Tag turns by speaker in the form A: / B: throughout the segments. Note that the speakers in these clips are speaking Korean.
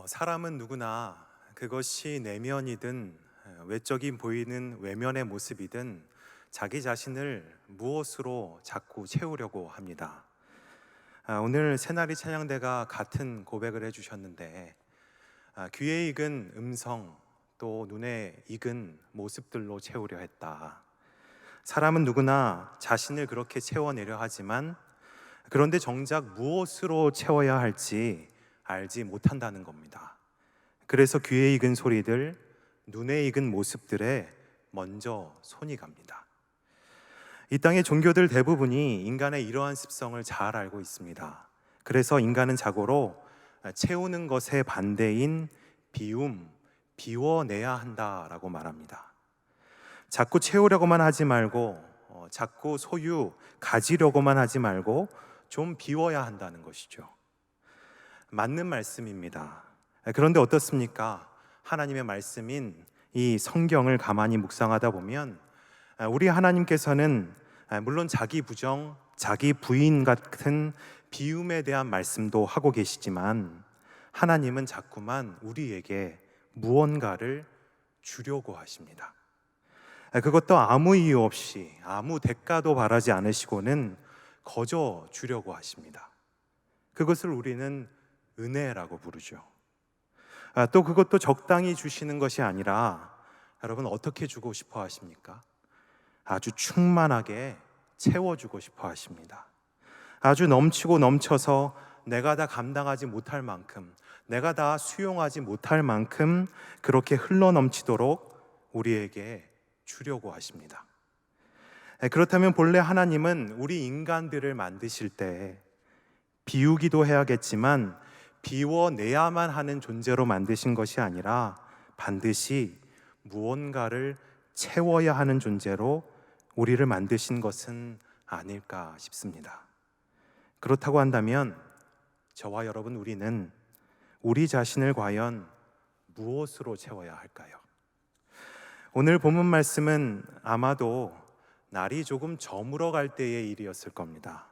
A: 사람은 누구나 그것이 내면이든 외적인 보이는 외면의 모습이든 자기 자신을 무엇으로 자꾸 채우려고 합니다. 오늘 새날이 찬양대가 같은 고백을 해주셨는데, 귀에 익은 음성 또 눈에 익은 모습들로 채우려 했다. 사람은 누구나 자신을 그렇게 채워내려 하지만, 그런데 정작 무엇으로 채워야 할지 알지 못한다는 겁니다. 그래서 귀에 익은 소리들, 눈에 익은 모습들에 먼저 손이 갑니다. 이 땅의 종교들 대부분이 인간의 이러한 습성을 잘 알고 있습니다. 그래서 인간은 자고로 채우는 것의 반대인 비워내야 한다라고 말합니다. 자꾸 채우려고만 하지 말고, 자꾸 가지려고만 하지 말고 좀 비워야 한다는 것이죠. 맞는 말씀입니다. 그런데 어떻습니까? 하나님의 말씀인 이 성경을 가만히 묵상하다 보면 우리 하나님께서는 물론 자기 부정, 자기 부인 같은 비움에 대한 말씀도 하고 계시지만, 하나님은 자꾸만 우리에게 무언가를 주려고 하십니다. 그것도 아무 이유 없이, 아무 대가도 바라지 않으시고는 거저 주려고 하십니다. 그것을 우리는 은혜라고 부르죠. 또 그것도 적당히 주시는 것이 아니라, 여러분 어떻게 주고 싶어 하십니까? 아주 충만하게 채워주고 싶어 하십니다. 아주 넘치고 넘쳐서 내가 다 감당하지 못할 만큼, 내가 다 수용하지 못할 만큼 그렇게 흘러넘치도록 우리에게 주려고 하십니다. 그렇다면 본래 하나님은 우리 인간들을 만드실 때 비우기도 해야겠지만 비워내야만 하는 존재로 만드신 것이 아니라 반드시 무언가를 채워야 하는 존재로 우리를 만드신 것은 아닐까 싶습니다. 그렇다고 한다면 저와 여러분, 우리는 우리 자신을 과연 무엇으로 채워야 할까요? 오늘 본문 말씀은 아마도 날이 조금 저물어 갈 때의 일이었을 겁니다.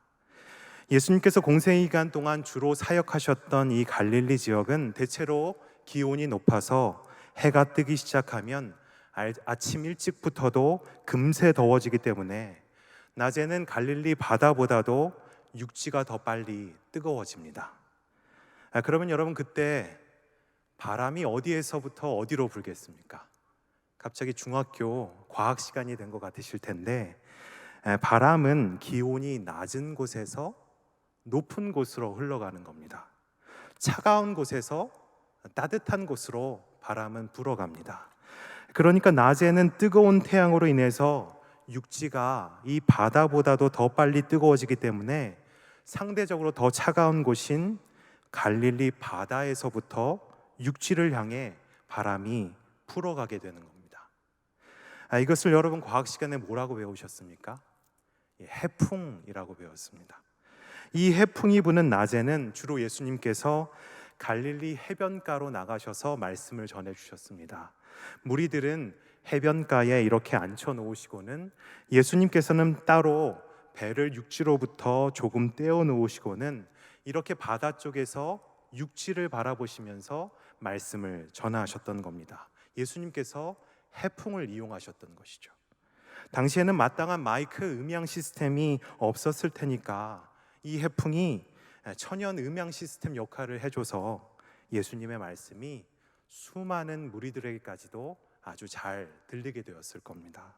A: 예수님께서 공생기간 동안 주로 사역하셨던 이 갈릴리 지역은 대체로 기온이 높아서 해가 뜨기 시작하면 아침 일찍부터도 금세 더워지기 때문에 낮에는 갈릴리 바다보다도 육지가 더 빨리 뜨거워집니다. 그러면 여러분, 그때 바람이 어디에서부터 어디로 불겠습니까? 갑자기 중학교 과학 시간이 된 것 같으실 텐데, 바람은 기온이 낮은 곳에서 높은 곳으로 흘러가는 겁니다. 차가운 곳에서 따뜻한 곳으로 바람은 불어갑니다. 그러니까 낮에는 뜨거운 태양으로 인해서 육지가 이 바다보다도 더 빨리 뜨거워지기 때문에 상대적으로 더 차가운 곳인 갈릴리 바다에서부터 육지를 향해 바람이 불어가게 되는 겁니다. 이것을 여러분 과학 시간에 뭐라고 배우셨습니까? 해풍이라고 배웠습니다. 이 해풍이 부는 낮에는 주로 예수님께서 갈릴리 해변가로 나가셔서 말씀을 전해주셨습니다. 무리들은 해변가에 이렇게 앉혀 놓으시고는, 예수님께서는 따로 배를 육지로부터 조금 떼어 놓으시고는 이렇게 바다 쪽에서 육지를 바라보시면서 말씀을 전하셨던 겁니다. 예수님께서 해풍을 이용하셨던 것이죠. 당시에는 마땅한 마이크 음향 시스템이 없었을 테니까 이 해풍이 천연 음향 시스템 역할을 해줘서 예수님의 말씀이 수많은 무리들에게까지도 아주 잘 들리게 되었을 겁니다.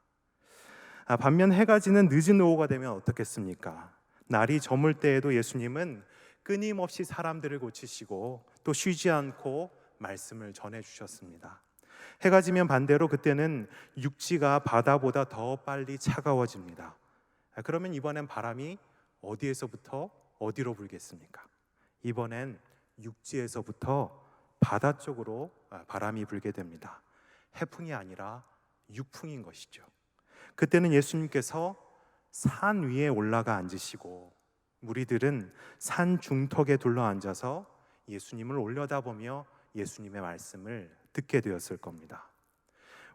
A: 반면 해가 지는 늦은 오후가 되면 어떻겠습니까? 날이 저물 때에도 예수님은 끊임없이 사람들을 고치시고 또 쉬지 않고 말씀을 전해주셨습니다. 해가 지면 반대로 그때는 육지가 바다보다 더 빨리 차가워집니다. 그러면 이번엔 바람이 어디에서부터 어디로 불겠습니까? 이번엔 육지에서부터 바다 쪽으로 바람이 불게 됩니다. 해풍이 아니라 육풍인 것이죠. 그때는 예수님께서 산 위에 올라가 앉으시고 무리들은 산 중턱에 둘러앉아서 예수님을 올려다보며 예수님의 말씀을 듣게 되었을 겁니다.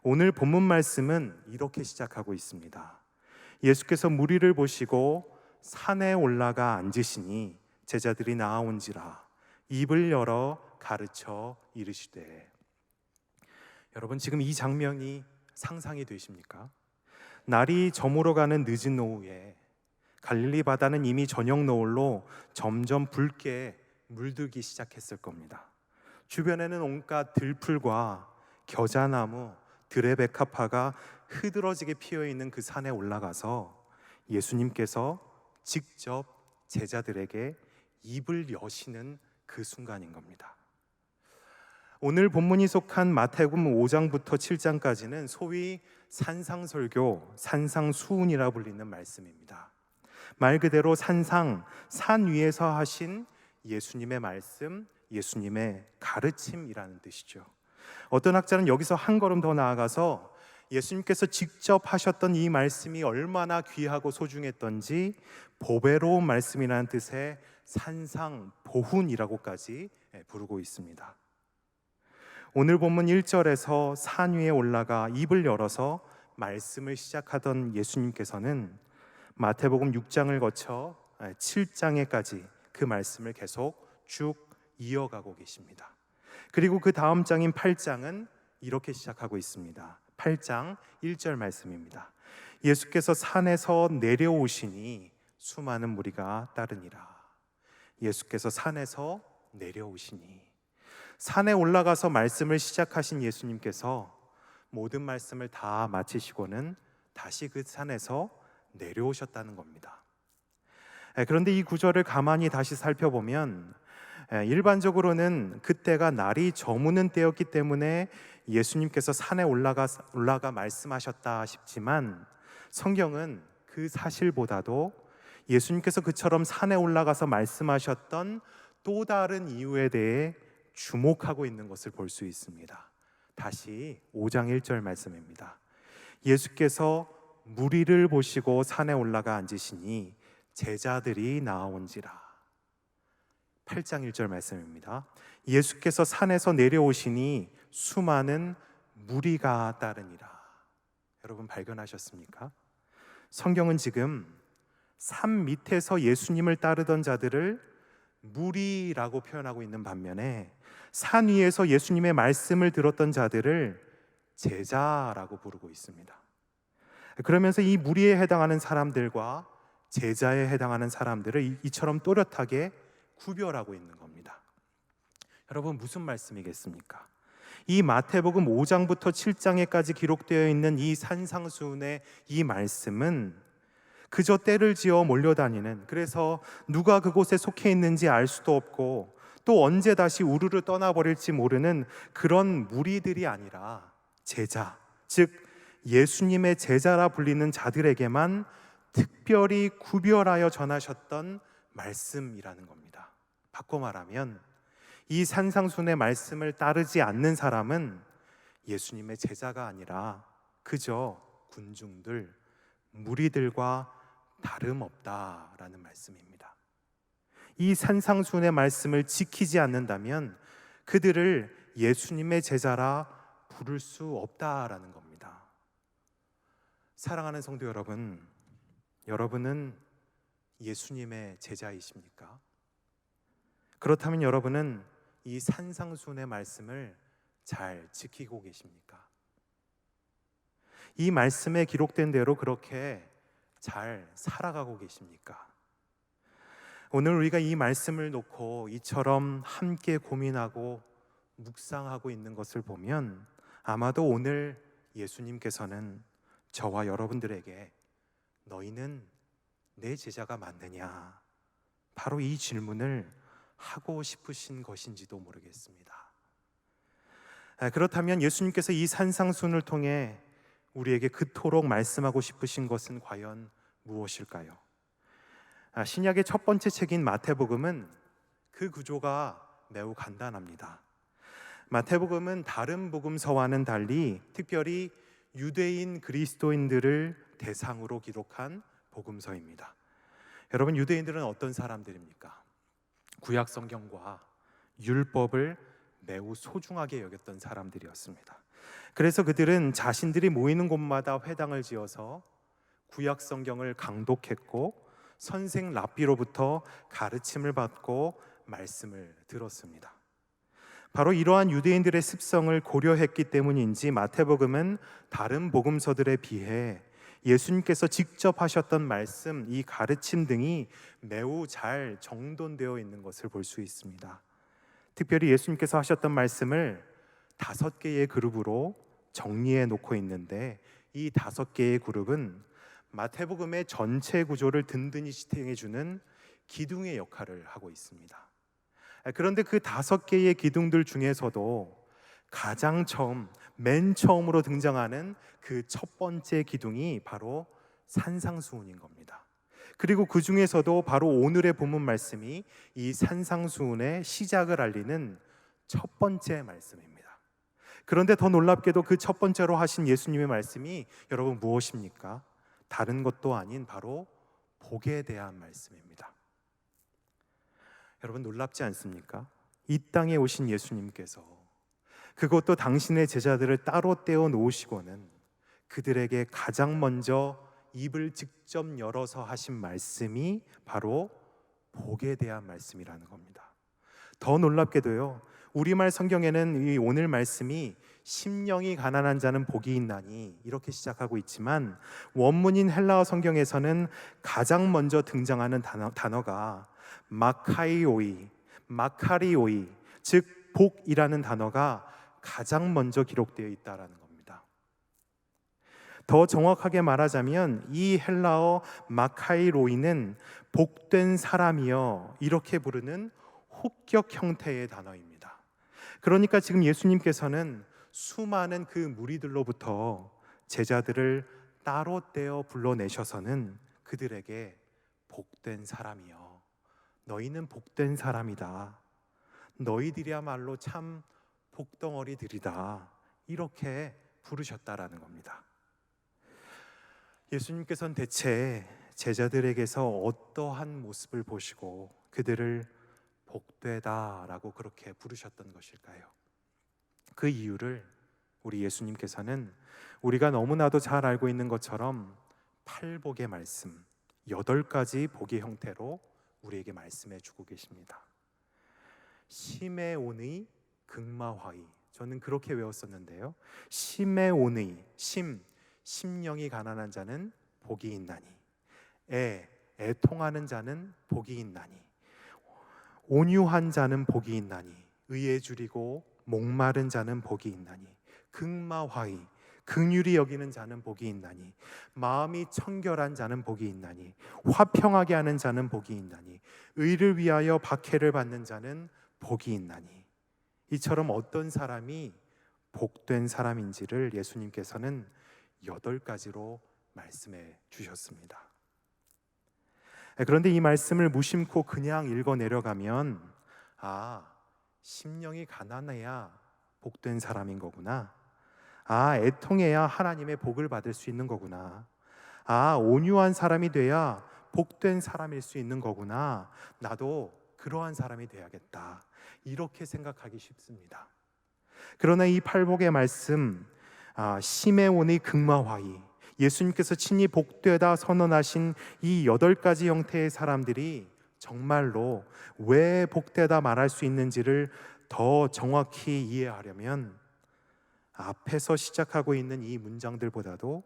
A: 오늘 본문 말씀은 이렇게 시작하고 있습니다. 예수께서 무리를 보시고 산에 올라가 앉으시니 제자들이 나아온지라 입을 열어 가르쳐 이르시되. 여러분, 지금 이 장면이 상상이 되십니까? 날이 저물어 가는 늦은 오후에 갈릴리 바다는 이미 저녁 노을로 점점 붉게 물들기 시작했을 겁니다. 주변에는 온갖 들풀과 겨자나무, 들의 백합화가 흐드러지게 피어있는 그 산에 올라가서 예수님께서 직접 제자들에게 입을 여시는 그 순간인 겁니다. 오늘 본문이 속한 마태복음 5장부터 7장까지는 소위 산상설교, 산상수훈이라 불리는 말씀입니다. 말 그대로 산상, 산 위에서 하신 예수님의 말씀, 예수님의 가르침이라는 뜻이죠. 어떤 학자는 여기서 한 걸음 더 나아가서 예수님께서 직접 하셨던 이 말씀이 얼마나 귀하고 소중했던지 보배로운 말씀이라는 뜻의 산상보훈이라고까지 부르고 있습니다. 오늘 본문 1절에서 산 위에 올라가 입을 열어서 말씀을 시작하던 예수님께서는 마태복음 6장을 거쳐 7장에까지 그 말씀을 계속 쭉 이어가고 계십니다. 그리고 그 다음 장인 8장은 이렇게 시작하고 있습니다. 8장 1절 말씀입니다. 예수께서 산에서 내려오시니 수많은 무리가 따르니라. 예수께서 산에서 내려오시니, 산에 올라가서 말씀을 시작하신 예수님께서 모든 말씀을 다 마치시고는 다시 그 산에서 내려오셨다는 겁니다. 그런데 이 구절을 가만히 다시 살펴보면 일반적으로는 그때가 날이 저무는 때였기 때문에 예수님께서 산에 올라가 말씀하셨다 싶지만, 성경은 그 사실보다도 예수님께서 그처럼 산에 올라가서 말씀하셨던 또 다른 이유에 대해 주목하고 있는 것을 볼 수 있습니다. 다시 5장 1절 말씀입니다. 예수께서 무리를 보시고 산에 올라가 앉으시니 제자들이 나아온지라. 8장 1절 말씀입니다. 예수께서 산에서 내려오시니 수많은 무리가 따르니라. 여러분, 발견하셨습니까? 성경은 지금 산 밑에서 예수님을 따르던 자들을 무리라고 표현하고 있는 반면에 산 위에서 예수님의 말씀을 들었던 자들을 제자라고 부르고 있습니다. 그러면서 이 무리에 해당하는 사람들과 제자에 해당하는 사람들을 이처럼 또렷하게 구별하고 있는 겁니다. 여러분, 무슨 말씀이겠습니까? 이 마태복음 5장부터 7장에까지 기록되어 있는 이 산상수훈의 이 말씀은 그저 때를 지어 몰려다니는, 그래서 누가 그곳에 속해 있는지 알 수도 없고 또 언제 다시 우르르 떠나버릴지 모르는 그런 무리들이 아니라 제자, 즉 예수님의 제자라 불리는 자들에게만 특별히 구별하여 전하셨던 말씀이라는 겁니다. 바꿔 말하면 이 산상수훈의 말씀을 따르지 않는 사람은 예수님의 제자가 아니라 그저 군중들, 무리들과 다름없다라는 말씀입니다. 이 산상수훈의 말씀을 지키지 않는다면 그들을 예수님의 제자라 부를 수 없다라는 겁니다. 사랑하는 성도 여러분, 여러분은 예수님의 제자이십니까? 그렇다면 여러분은 이 산상수훈의 말씀을 잘 지키고 계십니까? 이 말씀에 기록된 대로 그렇게 잘 살아가고 계십니까? 오늘 우리가 이 말씀을 놓고 이처럼 함께 고민하고 묵상하고 있는 것을 보면 아마도 오늘 예수님께서는 저와 여러분들에게 너희는 내 제자가 맞느냐? 바로 이 질문을 하고 싶으신 것인지도 모르겠습니다. 그렇다면 예수님께서 이 산상수훈을 통해 우리에게 그토록 말씀하고 싶으신 것은 과연 무엇일까요? 신약의 첫 번째 책인 마태복음은 그 구조가 매우 간단합니다. 마태복음은 다른 복음서와는 달리 특별히 유대인 그리스도인들을 대상으로 기록한 복음서입니다. 여러분, 유대인들은 어떤 사람들입니까? 구약 성경과 율법을 매우 소중하게 여겼던 사람들이었습니다. 그래서 그들은 자신들이 모이는 곳마다 회당을 지어서 구약 성경을 강독했고 선생 랍비로부터 가르침을 받고 말씀을 들었습니다. 바로 이러한 유대인들의 습성을 고려했기 때문인지 마태복음은 다른 복음서들에 비해 예수님께서 직접 하셨던 말씀, 이 가르침 등이 매우 잘 정돈되어 있는 것을 볼 수 있습니다. 특별히 예수님께서 하셨던 말씀을 5개의 그룹으로 정리해 놓고 있는데, 이 5개의 그룹은 마태복음의 전체 구조를 든든히 지탱해 주는 기둥의 역할을 하고 있습니다. 그런데 그 5개의 기둥들 중에서도 가장 맨 처음으로 등장하는 그 첫 번째 기둥이 바로 산상수훈인 겁니다. 그리고 그 중에서도 바로 오늘의 본문 말씀이 이 산상수훈의 시작을 알리는 첫 번째 말씀입니다. 그런데 더 놀랍게도 그 첫 번째로 하신 예수님의 말씀이 여러분 무엇입니까? 다른 것도 아닌 바로 복에 대한 말씀입니다. 여러분 놀랍지 않습니까? 이 땅에 오신 예수님께서, 그것도 당신의 제자들을 따로 떼어 놓으시고는 그들에게 가장 먼저 입을 직접 열어서 하신 말씀이 바로 복에 대한 말씀이라는 겁니다. 더 놀랍게도요, 우리말 성경에는 이 오늘 말씀이 심령이 가난한 자는 복이 있나니 이렇게 시작하고 있지만, 원문인 헬라어 성경에서는 가장 먼저 등장하는 단어가 마카리오이, 즉 복이라는 단어가 가장 먼저 기록되어 있다라는 겁니다. 더 정확하게 말하자면 이 헬라어 마카이로이는 복된 사람이여 이렇게 부르는 호격 형태의 단어입니다. 그러니까 지금 예수님께서는 수많은 그 무리들로부터 제자들을 따로 떼어 불러내셔서는 그들에게 복된 사람이여, 너희는 복된 사람이다, 너희들이야말로 참 복덩어리들이다, 이렇게 부르셨다라는 겁니다. 예수님께서는 대체 제자들에게서 어떠한 모습을 보시고 그들을 복되다라고 그렇게 부르셨던 것일까요? 그 이유를 우리 예수님께서는 우리가 너무나도 잘 알고 있는 것처럼 팔복의 말씀, 8가지 복의 형태로 우리에게 말씀해 주고 계십니다. 시메온의 극마화의, 저는 그렇게 외웠었는데요. 시메온의, 심령이 가난한 자는 복이 있나니, 애통하는 자는 복이 있나니, 온유한 자는 복이 있나니, 의에 줄이고 목마른 자는 복이 있나니, 극마화의, 긍휼히 여기는 자는 복이 있나니, 마음이 청결한 자는 복이 있나니, 화평하게 하는 자는 복이 있나니, 의를 위하여 박해를 받는 자는 복이 있나니. 이처럼 어떤 사람이 복된 사람인지를 예수님께서는 8가지로 말씀해 주셨습니다. 그런데 이 말씀을 무심코 그냥 읽어 내려가면, 심령이 가난해야 복된 사람인 거구나, 애통해야 하나님의 복을 받을 수 있는 거구나, 온유한 사람이 돼야 복된 사람일 수 있는 거구나, 나도 그러한 사람이 돼야겠다, 이렇게 생각하기 쉽습니다. 그러나 이 팔복의 말씀, 시메온의 극마화의, 예수님께서 친히 복되다 선언하신 이 8가지 형태의 사람들이 정말로 왜 복되다 말할 수 있는지를 더 정확히 이해하려면 앞에서 시작하고 있는 이 문장들보다도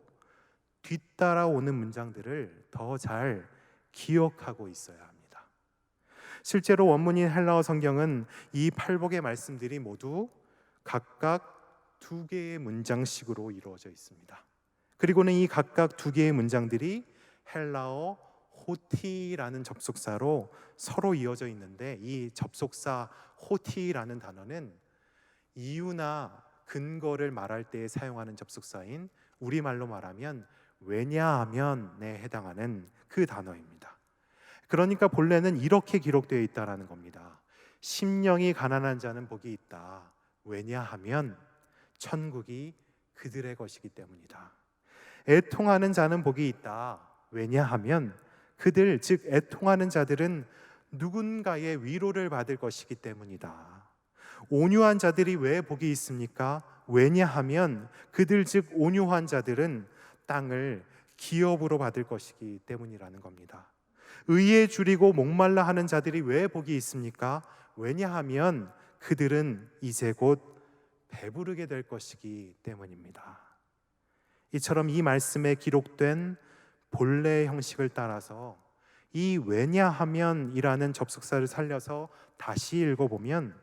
A: 뒤따라오는 문장들을 더 잘 기억하고 있어야 합니다. 실제로 원문인 헬라어 성경은 이 팔복의 말씀들이 모두 각각 2개의 문장씩으로 이루어져 있습니다. 그리고는 이 각각 2개의 문장들이 헬라어 호티라는 접속사로 서로 이어져 있는데, 이 접속사 호티라는 단어는 이유나 근거를 말할 때 사용하는 접속사인, 우리말로 말하면 왜냐하면에 해당하는 그 단어입니다. 그러니까 본래는 이렇게 기록되어 있다라는 겁니다. 심령이 가난한 자는 복이 있다. 왜냐하면 천국이 그들의 것이기 때문이다. 애통하는 자는 복이 있다. 왜냐하면 그들, 즉 애통하는 자들은 누군가의 위로를 받을 것이기 때문이다. 온유한 자들이 왜 복이 있습니까? 왜냐하면 그들, 즉 온유한 자들은 땅을 기업으로 받을 것이기 때문이라는 겁니다. 의에 줄이고 목말라 하는 자들이 왜 복이 있습니까? 왜냐하면 그들은 이제 곧 배부르게 될 것이기 때문입니다. 이처럼 이 말씀에 기록된 본래의 형식을 따라서 이 왜냐하면이라는 접속사를 살려서 다시 읽어보면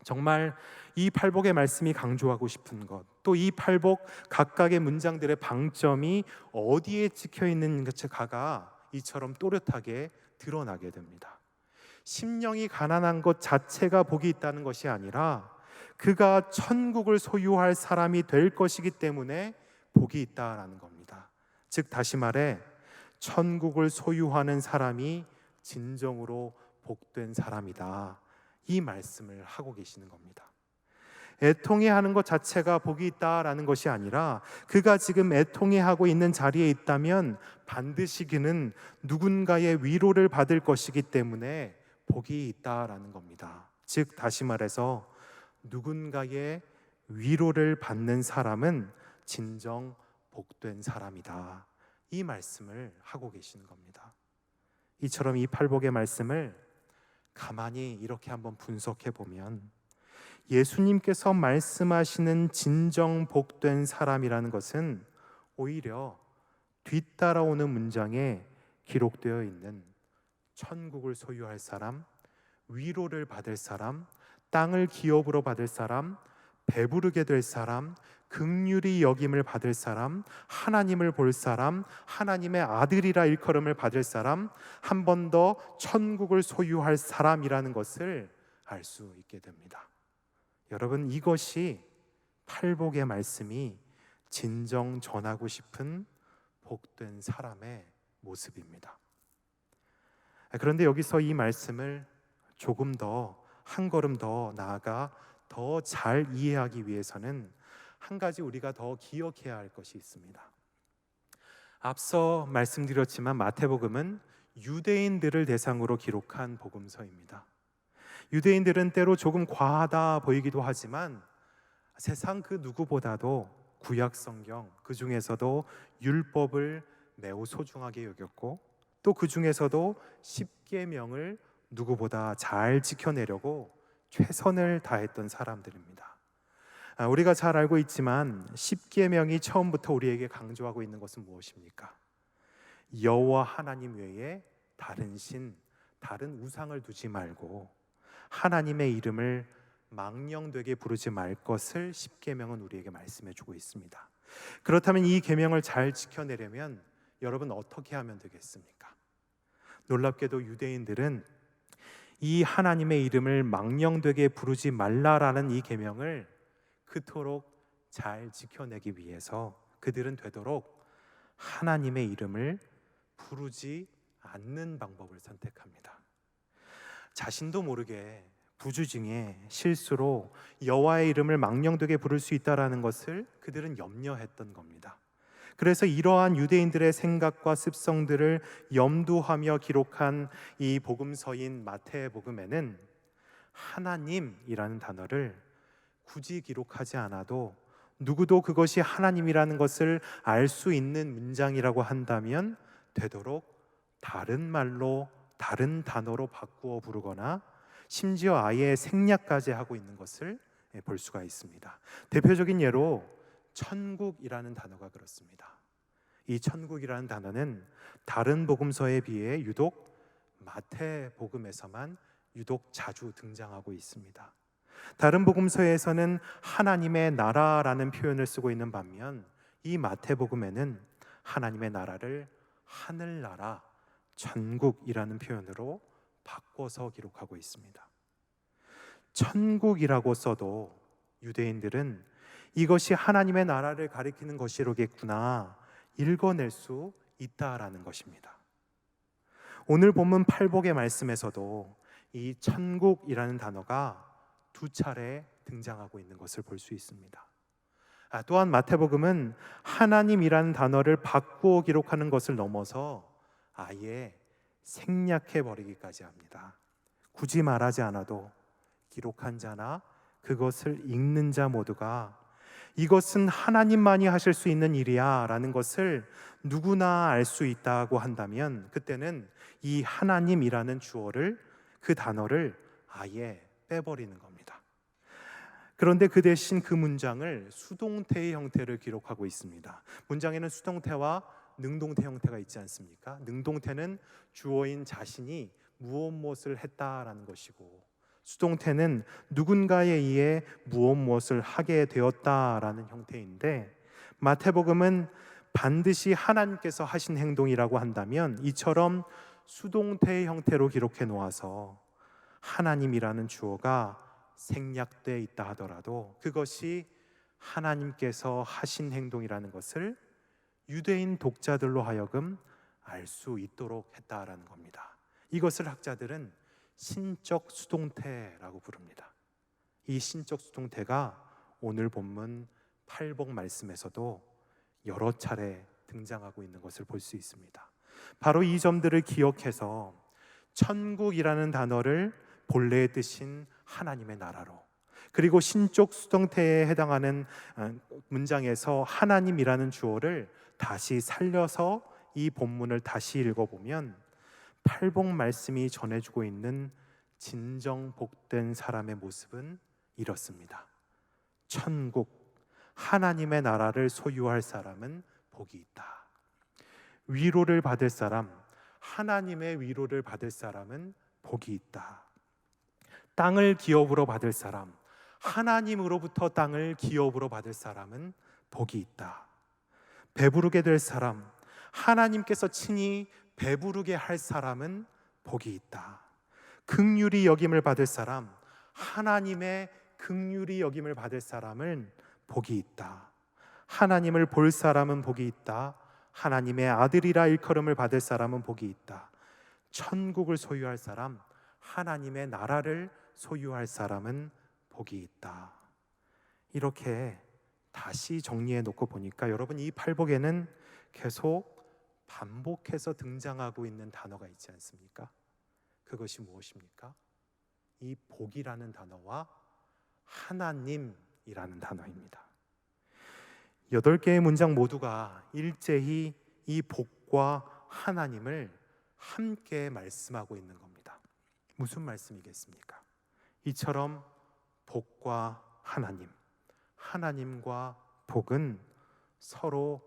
A: 정말 이 팔복의 말씀이 강조하고 싶은 것, 또 이 팔복 각각의 문장들의 방점이 어디에 찍혀 있는가가 이처럼 또렷하게 드러나게 됩니다. 심령이 가난한 것 자체가 복이 있다는 것이 아니라 그가 천국을 소유할 사람이 될 것이기 때문에 복이 있다라는 겁니다. 즉 다시 말해 천국을 소유하는 사람이 진정으로 복된 사람이다, 이 말씀을 하고 계시는 겁니다. 애통해하는 것 자체가 복이 있다라는 것이 아니라 그가 지금 애통해하고 있는 자리에 있다면 반드시 그는 누군가의 위로를 받을 것이기 때문에 복이 있다라는 겁니다. 즉 다시 말해서 누군가의 위로를 받는 사람은 진정 복된 사람이다, 이 말씀을 하고 계시는 겁니다. 이처럼 이 팔복의 말씀을 가만히 이렇게 한번 분석해 보면 예수님께서 말씀하시는 진정 복된 사람이라는 것은 오히려 뒤따라오는 문장에 기록되어 있는 천국을 소유할 사람, 위로를 받을 사람, 땅을 기업으로 받을 사람, 배부르게 될 사람, 긍휼히 여김을 받을 사람, 하나님을 볼 사람, 하나님의 아들이라 일컬음을 받을 사람, 한 번 더 천국을 소유할 사람이라는 것을 알 수 있게 됩니다. 여러분, 이것이 팔복의 말씀이 진정 전하고 싶은 복된 사람의 모습입니다. 그런데 여기서 이 말씀을 조금 더 한 걸음 더 나아가 더 잘 이해하기 위해서는 한 가지 우리가 더 기억해야 할 것이 있습니다. 앞서 말씀드렸지만 마태복음은 유대인들을 대상으로 기록한 복음서입니다. 유대인들은 때로 조금 과하다 보이기도 하지만 세상 그 누구보다도 구약 성경, 그 중에서도 율법을 매우 소중하게 여겼고 또 그 중에서도 십계명을 누구보다 잘 지켜내려고 최선을 다했던 사람들입니다. 우리가 잘 알고 있지만 십계명이 처음부터 우리에게 강조하고 있는 것은 무엇입니까? 여호와 하나님 외에 다른 신, 다른 우상을 두지 말고 하나님의 이름을 망령되게 부르지 말 것을 십계명은 우리에게 말씀해 주고 있습니다. 그렇다면 이 계명을 잘 지켜내려면 여러분 어떻게 하면 되겠습니까? 놀랍게도 유대인들은 이 하나님의 이름을 망령되게 부르지 말라라는 이 계명을 그토록 잘 지켜내기 위해서 그들은 되도록 하나님의 이름을 부르지 않는 방법을 선택합니다. 자신도 모르게 부주중에 실수로 여호와의 이름을 망령되게 부를 수 있다라는 것을 그들은 염려했던 겁니다. 그래서 이러한 유대인들의 생각과 습성들을 염두하며 기록한 이 복음서인 마태복음에는 하나님이라는 단어를 굳이 기록하지 않아도 누구도 그것이 하나님이라는 것을 알 수 있는 문장이라고 한다면 되도록 다른 말로, 다른 단어로 바꾸어 부르거나 심지어 아예 생략까지 하고 있는 것을 볼 수가 있습니다. 대표적인 예로 천국이라는 단어가 그렇습니다. 이 천국이라는 단어는 다른 복음서에 비해 유독 마태복음에서만 유독 자주 등장하고 있습니다. 다른 복음서에서는 하나님의 나라라는 표현을 쓰고 있는 반면 이 마태복음에는 하나님의 나라를 하늘나라, 천국이라는 표현으로 바꿔서 기록하고 있습니다. 천국이라고 써도 유대인들은 이것이 하나님의 나라를 가리키는 것이로겠구나 읽어낼 수 있다라는 것입니다. 오늘 본문 팔복의 말씀에서도 이 천국이라는 단어가 두 차례 등장하고 있는 것을 볼 수 있습니다. 또한 마태복음은 하나님이라는 단어를 바꾸어 기록하는 것을 넘어서 아예 생략해 버리기까지 합니다. 굳이 말하지 않아도 기록한 자나 그것을 읽는 자 모두가 이것은 하나님만이 하실 수 있는 일이야 라는 것을 누구나 알 수 있다고 한다면, 그때는 이 하나님이라는 주어를, 그 단어를 아예 빼버리는 겁니다. 그런데 그 대신 그 문장을 수동태의 형태를 기록하고 있습니다. 문장에는 수동태와 능동태 형태가 있지 않습니까? 능동태는 주어인 자신이 무엇을 했다라는 것이고, 수동태는 누군가에 의해 무엇을 하게 되었다라는 형태인데, 마태복음은 반드시 하나님께서 하신 행동이라고 한다면 이처럼 수동태의 형태로 기록해 놓아서 하나님이라는 주어가 생략되어 있다 하더라도 그것이 하나님께서 하신 행동이라는 것을 유대인 독자들로 하여금 알 수 있도록 했다라는 겁니다. 이것을 학자들은 신적 수동태라고 부릅니다. 이 신적 수동태가 오늘 본문 팔복 말씀에서도 여러 차례 등장하고 있는 것을 볼 수 있습니다. 바로 이 점들을 기억해서 천국이라는 단어를 본래의 뜻인 하나님의 나라로, 그리고 신적 수동태에 해당하는 문장에서 하나님이라는 주어를 다시 살려서 이 본문을 다시 읽어보면 팔복 말씀이 전해주고 있는 진정 복된 사람의 모습은 이렇습니다. 천국, 하나님의 나라를 소유할 사람은 복이 있다. 위로를 받을 사람, 하나님의 위로를 받을 사람은 복이 있다. 땅을 기업으로 받을 사람, 하나님으로부터 땅을 기업으로 받을 사람은 복이 있다. 배부르게 될 사람, 하나님께서 친히 배부르게 할 사람은 복이 있다. 긍휼히 여김을 받을 사람, 하나님의 긍휼히 여김을 받을 사람은 복이 있다. 하나님을 볼 사람은 복이 있다. 하나님의 아들이라 일컬음을 받을 사람은 복이 있다. 천국을 소유할 사람, 하나님의 나라를 소유할 사람은 복이 있다. 이렇게 다시 정리해 놓고 보니까 여러분, 이 팔복에는 계속 반복해서 등장하고 있는 단어가 있지 않습니까? 그것이 무엇입니까? 이 복이라는 단어와 하나님이라는 단어입니다. 8개의 문장 모두가 일제히 이 복과 하나님을 함께 말씀하고 있는 겁니다. 무슨 말씀이겠습니까? 이처럼 복과 하나님, 하나님과 복은 서로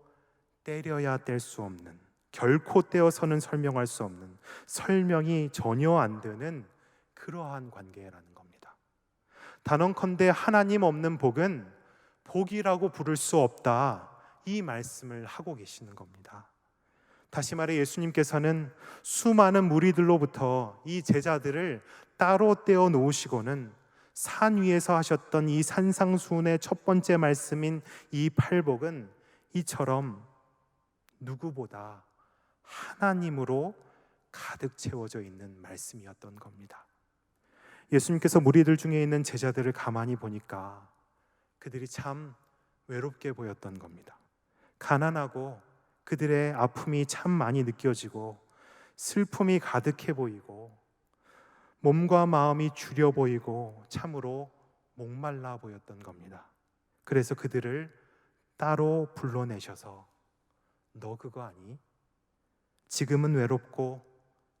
A: 때려야 뗄 수 없는, 결코 떼어서는 설명할 수 없는, 설명이 전혀 안 되는 그러한 관계라는 겁니다. 단언컨대 하나님 없는 복은 복이라고 부를 수 없다, 이 말씀을 하고 계시는 겁니다. 다시 말해 예수님께서는 수많은 무리들로부터 이 제자들을 따로 떼어 놓으시고는 산 위에서 하셨던 이 산상수훈의 첫 번째 말씀인 이 팔복은 이처럼 누구보다 하나님으로 가득 채워져 있는 말씀이었던 겁니다. 예수님께서 무리들 중에 있는 제자들을 가만히 보니까 그들이 참 외롭게 보였던 겁니다. 가난하고 그들의 아픔이 참 많이 느껴지고 슬픔이 가득해 보이고 몸과 마음이 주려 보이고 참으로 목말라 보였던 겁니다. 그래서 그들을 따로 불러내셔서 너 그거 아니? 지금은 외롭고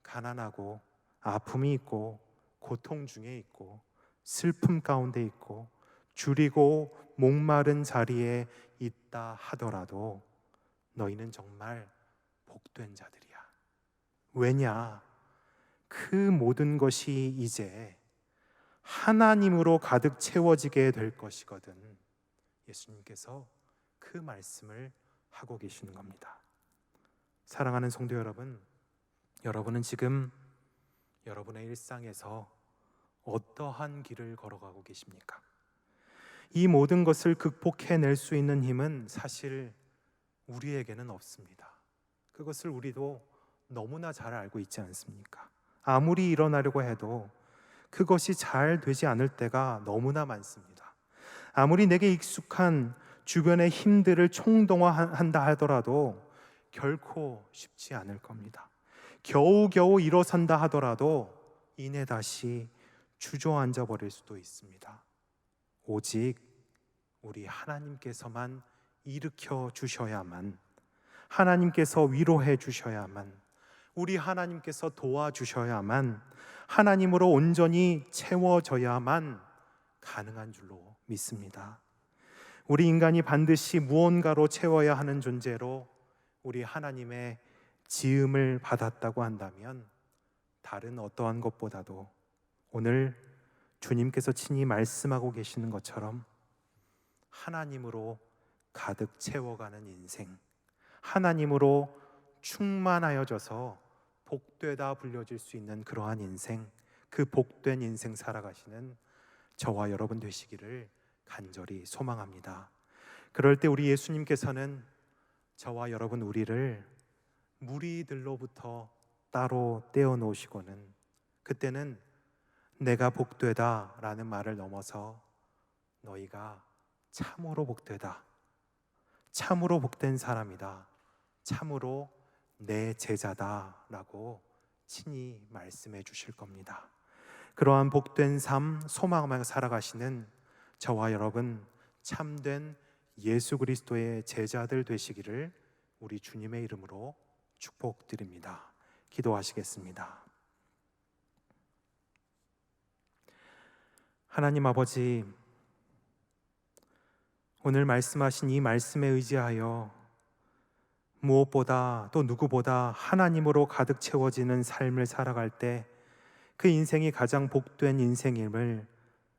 A: 가난하고 아픔이 있고 고통 중에 있고 슬픔 가운데 있고 줄이고 목마른 자리에 있다 하더라도 너희는 정말 복된 자들이야. 왜냐? 그 모든 것이 이제 하나님으로 가득 채워지게 될 것이거든. 예수님께서 그 말씀을 하고 계시는 겁니다. 사랑하는 성도 여러분, 여러분은 지금 여러분의 일상에서 어떠한 길을 걸어가고 계십니까? 이 모든 것을 극복해낼 수 있는 힘은 사실 우리에게는 없습니다. 그것을 우리도 너무나 잘 알고 있지 않습니까? 아무리 일어나려고 해도 그것이 잘 되지 않을 때가 너무나 많습니다. 아무리 내게 익숙한 주변의 힘들을 총동원한다 하더라도 결코 쉽지 않을 겁니다. 겨우겨우 일어선다 하더라도 이내 다시 주저앉아 버릴 수도 있습니다. 오직 우리 하나님께서만 일으켜 주셔야만, 하나님께서 위로해 주셔야만, 우리 하나님께서 도와주셔야만, 하나님으로 온전히 채워져야만 가능한 줄로 믿습니다. 우리 인간이 반드시 무언가로 채워야 하는 존재로 우리 하나님의 지음을 받았다고 한다면 다른 어떠한 것보다도 오늘 주님께서 친히 말씀하고 계시는 것처럼 하나님으로 가득 채워가는 인생, 하나님으로 충만하여져서 복되다 불려질 수 있는 그러한 인생, 그 복된 인생 살아가시는 저와 여러분 되시기를 간절히 소망합니다. 그럴 때 우리 예수님께서는 저와 여러분 우리를 무리들로부터 따로 떼어 놓으시고는, 그때는 내가 복되다 라는 말을 넘어서 너희가 참으로 복되다, 참으로 복된 사람이다, 참으로 내 제자다 라고 친히 말씀해 주실 겁니다. 그러한 복된 삶 소망하며 살아가시는 저와 여러분 참된 예수 그리스도의 제자들 되시기를 우리 주님의 이름으로 축복드립니다. 기도하시겠습니다. 하나님 아버지, 오늘 말씀하신 이 말씀에 의지하여 무엇보다 또 누구보다 하나님으로 가득 채워지는 삶을 살아갈 때 그 인생이 가장 복된 인생임을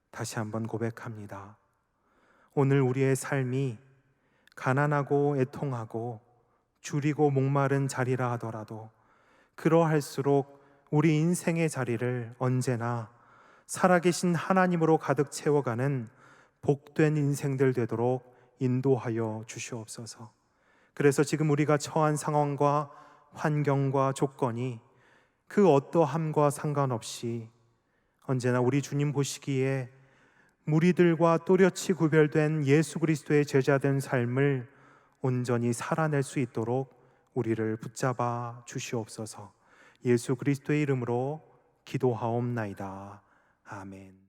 A: 다시 한번 고백합니다. 오늘 우리의 삶이 가난하고 애통하고 줄이고 목마른 자리라 하더라도 그러할수록 우리 인생의 자리를 언제나 살아계신 하나님으로 가득 채워가는 복된 인생들 되도록 인도하여 주시옵소서. 그래서 지금 우리가 처한 상황과 환경과 조건이 그 어떠함과 상관없이 언제나 우리 주님 보시기에 무리들과 또렷이 구별된 예수 그리스도의 제자된 삶을 온전히 살아낼 수 있도록 우리를 붙잡아 주시옵소서. 예수 그리스도의 이름으로 기도하옵나이다. 아멘.